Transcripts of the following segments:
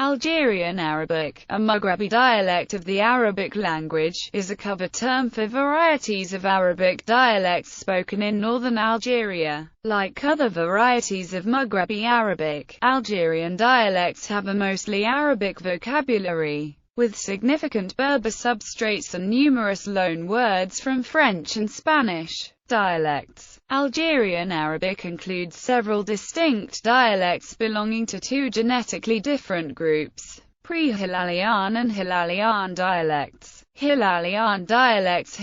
Algerian Arabic, a Maghrebi dialect of the Arabic language, is a cover term for varieties of Arabic dialects spoken in northern Algeria. Like other varieties of Maghrebi Arabic, Algerian dialects have a mostly Arabic vocabulary, with significant Berber substrates and numerous loan words from French and Spanish. Dialects. Algerian Arabic includes several distinct dialects belonging to two genetically different groups, pre-Hilalan and Hilalan dialects. Hilalan dialects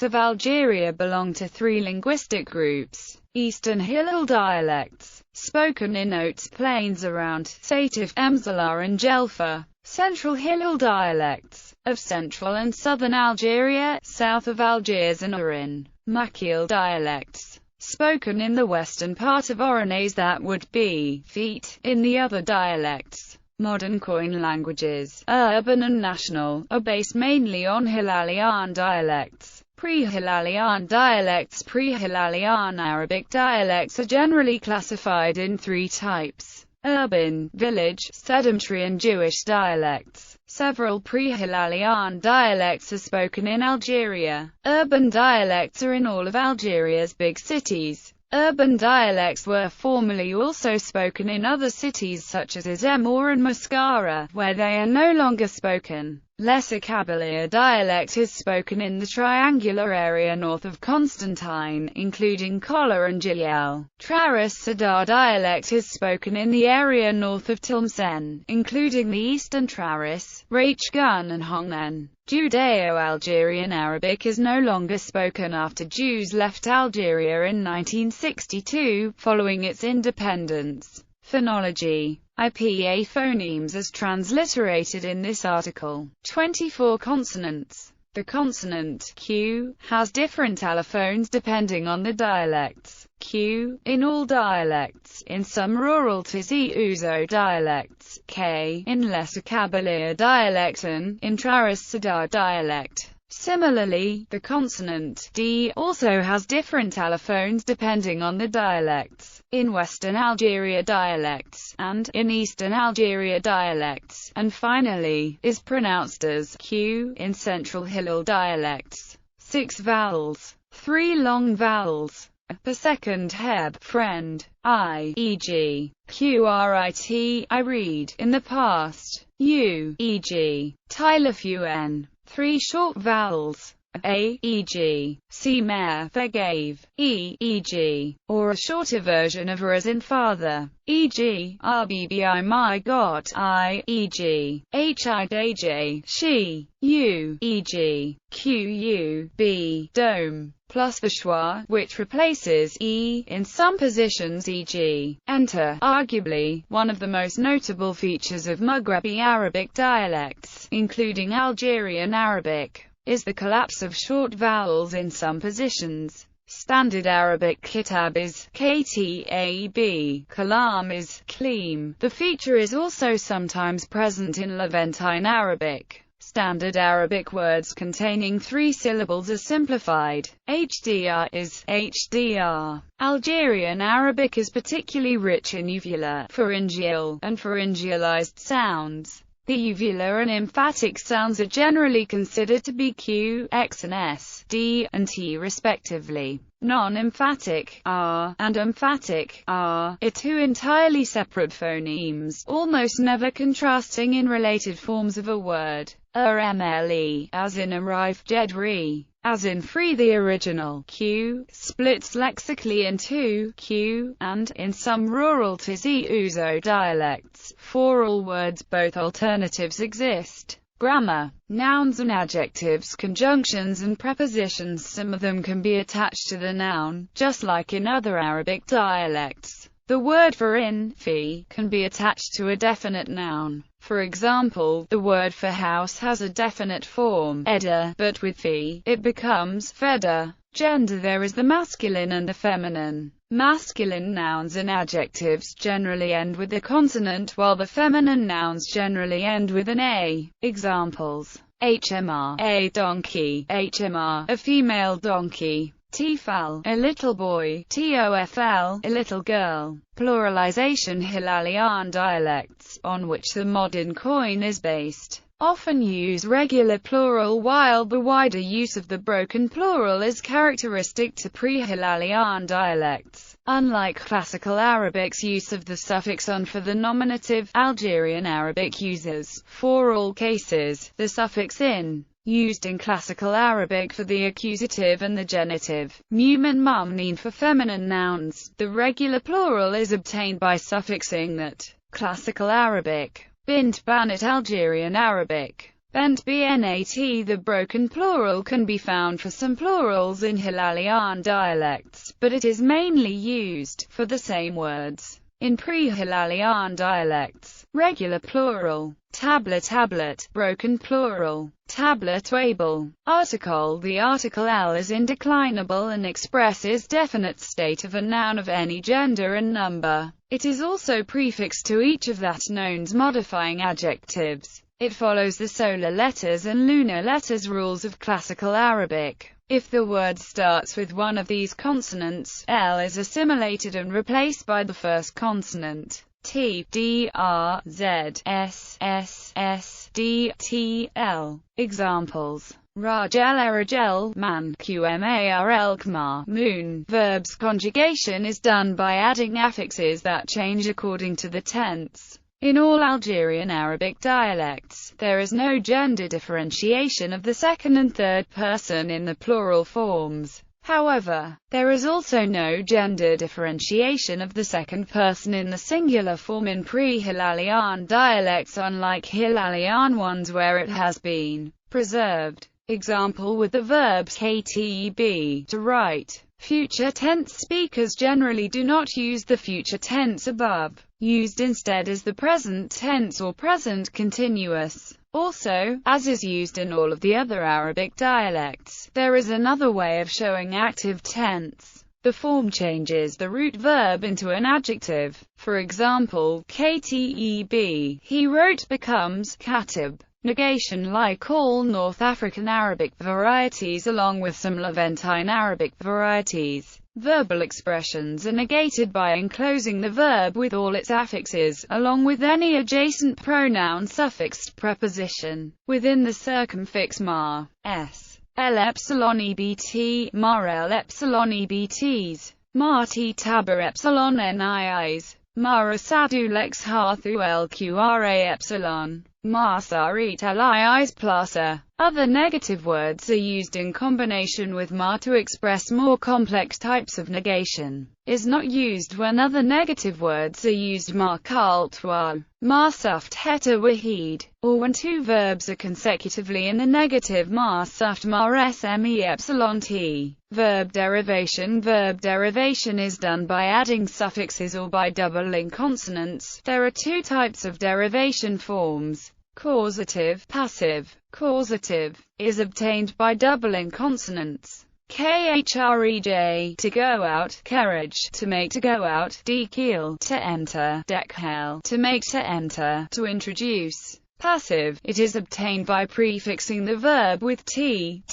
of Algeria belong to three linguistic groups. Eastern Hilal dialects, spoken in Hautes Plains around Sétif, Emsala and Jelfa. Central Hilal dialects, of central and southern Algeria, south of Algiers and Oran. Makil dialects, spoken in the western part of Oranese that would be feet in the other dialects. Modern Koine languages, urban and national, are based mainly on Hilalan dialects. Pre-Hilalan dialects. Pre-Hilalan Arabic dialects are generally classified in three types: urban, village, sedentary and Jewish dialects. Several pre-Hilalan dialects are spoken in Algeria. Urban dialects are in all of Algeria's big cities. Urban dialects were formerly also spoken in other cities such as Zemmour and Mascara, where they are no longer spoken. Lesser Kabylia dialect is spoken in the triangular area north of Constantine, including Kola and Jiel. Traris Sadar dialect is spoken in the area north of Tlemcen, including the eastern Traris, Rachgun and Hongmen. Judeo-Algerian Arabic is no longer spoken after Jews left Algeria in 1962, following its independence. Phonology. IPA phonemes as transliterated in this article. 24 consonants. The consonant Q has different allophones depending on the dialects. Q, in all dialects, in some rural Tizi Ouzou dialects, K, in Lesser Kabylia dialect and, in Traris Sadar dialect. Similarly, the consonant D also has different allophones depending on the dialects. In Western Algeria dialects, and, in Eastern Algeria dialects, and finally, is pronounced as Q, in Central Hilal dialects. 6 vowels. 3 long vowels per second. Heb, friend. I, e.g., qrit, I read, in the past. U, e.g., tilafun. 3 short vowels. A, e.g., see mare, forgave, e.g., or a shorter version of r as in father, e.g., rbbi my god, I, e.g., hidj, she, u, e.g., qub, dome, plus the schwa, which replaces e in some positions e.g., enter. Arguably, one of the most notable features of Maghrebi Arabic dialects, including Algerian Arabic, is the collapse of short vowels in some positions. Standard Arabic kitab is ktab, kalam is kleem. The feature is also sometimes present in Levantine Arabic. Standard Arabic words containing 3 syllables are simplified. HDR is hdr. Algerian Arabic is particularly rich in uvular, pharyngeal, and pharyngealized sounds. The uvular and emphatic sounds are generally considered to be Q, X and S, D, and T respectively. Non-emphatic, R, and emphatic, R, are 2 entirely separate phonemes, almost never contrasting in related forms of a word. RMLE, as in arrive, jedri, as in free. The original Q splits lexically in 2 Q, and, in some rural Tizi Ouzou dialects, for all words both alternatives exist. Grammar. Nouns and adjectives, conjunctions and prepositions. Some of them can be attached to the noun, just like in other Arabic dialects. The word for in, fi, can be attached to a definite noun. For example, the word for house has a definite form, eda, but with fi, it becomes feda. Gender. There is the masculine and the feminine. Masculine nouns and adjectives generally end with a consonant, while the feminine nouns generally end with an a. Examples: hmr, a donkey, hmr, a female donkey. Tifal, a little boy, tofl, a little girl. Pluralization. Hilalan dialects dialects, on which the modern coin is based, often use regular plural, while the wider use of the broken plural is characteristic to pre-Hilalan dialects. Unlike Classical Arabic's use of the suffix on for the nominative, Algerian Arabic uses, for all cases, the suffix in, used in Classical Arabic for the accusative and the genitive, mu'min mamnin for feminine nouns. The regular plural is obtained by suffixing that. Classical Arabic. Bint banat Algerian Arabic. Bent bnat. The broken plural can be found for some plurals in Hilalan dialects, but it is mainly used for the same words in pre-Hilalan dialects. Regular plural. Tabla tablet. Broken plural. Tabla table. Article. The article L is indeclinable and expresses definite state of a noun of any gender and number. It is also prefixed to each of that noun's modifying adjectives. It follows the solar letters and lunar letters rules of Classical Arabic. If the word starts with one of these consonants, L is assimilated and replaced by the first consonant. T, D, R, Z, S, S, S, D, T, L. Examples. Rajel erajel, man, qmarl kmar, moon. Verbs conjugation is done by adding affixes that change according to the tense. In all Algerian Arabic dialects, there is no gender differentiation of the second and third person in the plural forms. However, there is also no gender differentiation of the second person in the singular form in pre-Hilalan dialects, unlike Hilalan ones where it has been preserved. Example with the verbs kteb, to write. Future tense speakers generally do not use the future tense above. Used instead is the present tense or present continuous. Also, as is used in all of the other Arabic dialects, there is another way of showing active tense. The form changes the root verb into an adjective. For example, kteb, he wrote, becomes katib. Negation. Like all North African Arabic varieties along with some Levantine Arabic varieties, verbal expressions are negated by enclosing the verb with all its affixes, along with any adjacent pronoun suffixed preposition, within the circumfix mar. S. L epsilon ebt, mar l epsilon ebts, mar t taber epsilon niis, mar asadu lex harthu lqra epsilon. Marsarit liis plaza. Other negative words are used in combination with ma to express more complex types of negation. Is not used when other negative words are used ma kaltwa, ma suft heta wahid, or when two verbs are consecutively in the negative ma suft ma sme epsilon t. Verb derivation. Verb derivation is done by adding suffixes or by doubling consonants. There are two types of derivation forms. Causative, passive. Causative is obtained by doubling consonants. Khrej, to go out, carriage, to make to go out, dekeel, to enter, dekhel, to make to enter, to introduce. Passive, it is obtained by prefixing the verb with t,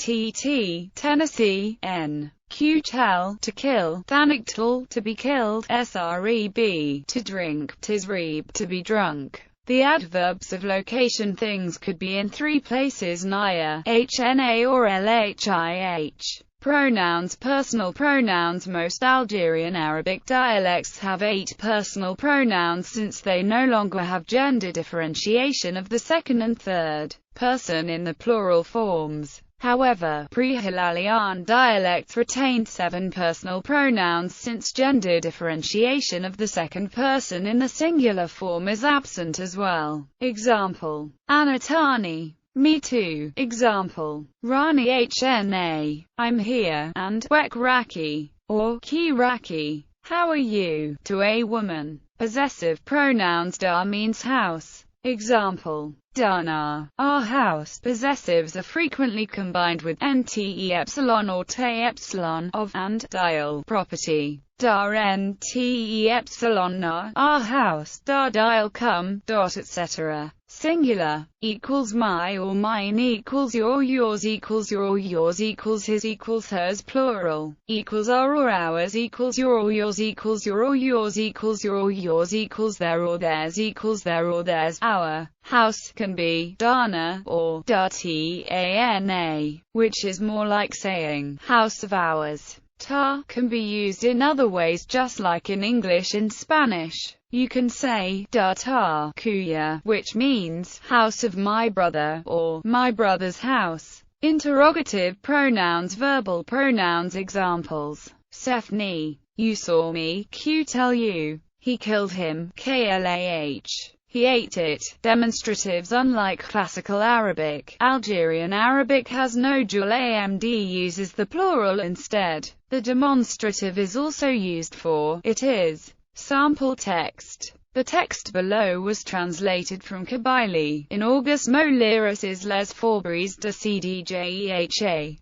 Tennessee, n, qtel, to kill, thanigtal, to be killed, sreb, to drink, tisreb, to be drunk. The adverbs of location. Things could be in three places: naya, hna or lhih. Pronouns. Personal pronouns. Most Algerian Arabic dialects have 8 personal pronouns since they no longer have gender differentiation of the second and third person in the plural forms. However, pre-Hilalan dialects retained 7 personal pronouns since gender differentiation of the second person in the singular form is absent as well. Example: Anatani, me too. Example: Rani hna, I'm here, and Wek Raki, or Ki Raki, how are you, to a woman. Possessive pronouns. Da means house. Example: Dana, our house. Possessives are frequently combined with nte epsilon or te epsilon of and dial property. Dar nte epsilon na, our house. Dar dial come, dot etc. Singular, equals my or mine equals your, yours equals your, yours equals his equals hers. Plural, equals our or ours equals your or yours equals your or yours equals your or yours equals their or theirs equals their or theirs. Our house can be dana or da-t-a-n-a, which is more like saying house of ours. Ta can be used in other ways, just like in English and Spanish. You can say da ta cuya, which means house of my brother, or my brother's house. Interrogative pronouns. Verbal pronouns. Examples: Sefni, you saw me. Q, tell you. He killed him. Klah, he ate it. Demonstratives. Unlike Classical Arabic, Algerian Arabic has no dual amd, uses the plural instead. The demonstrative is also used for it is. Sample text. The text below was translated from Kabylie in August Moliris' Les Forbries de Cdjeha.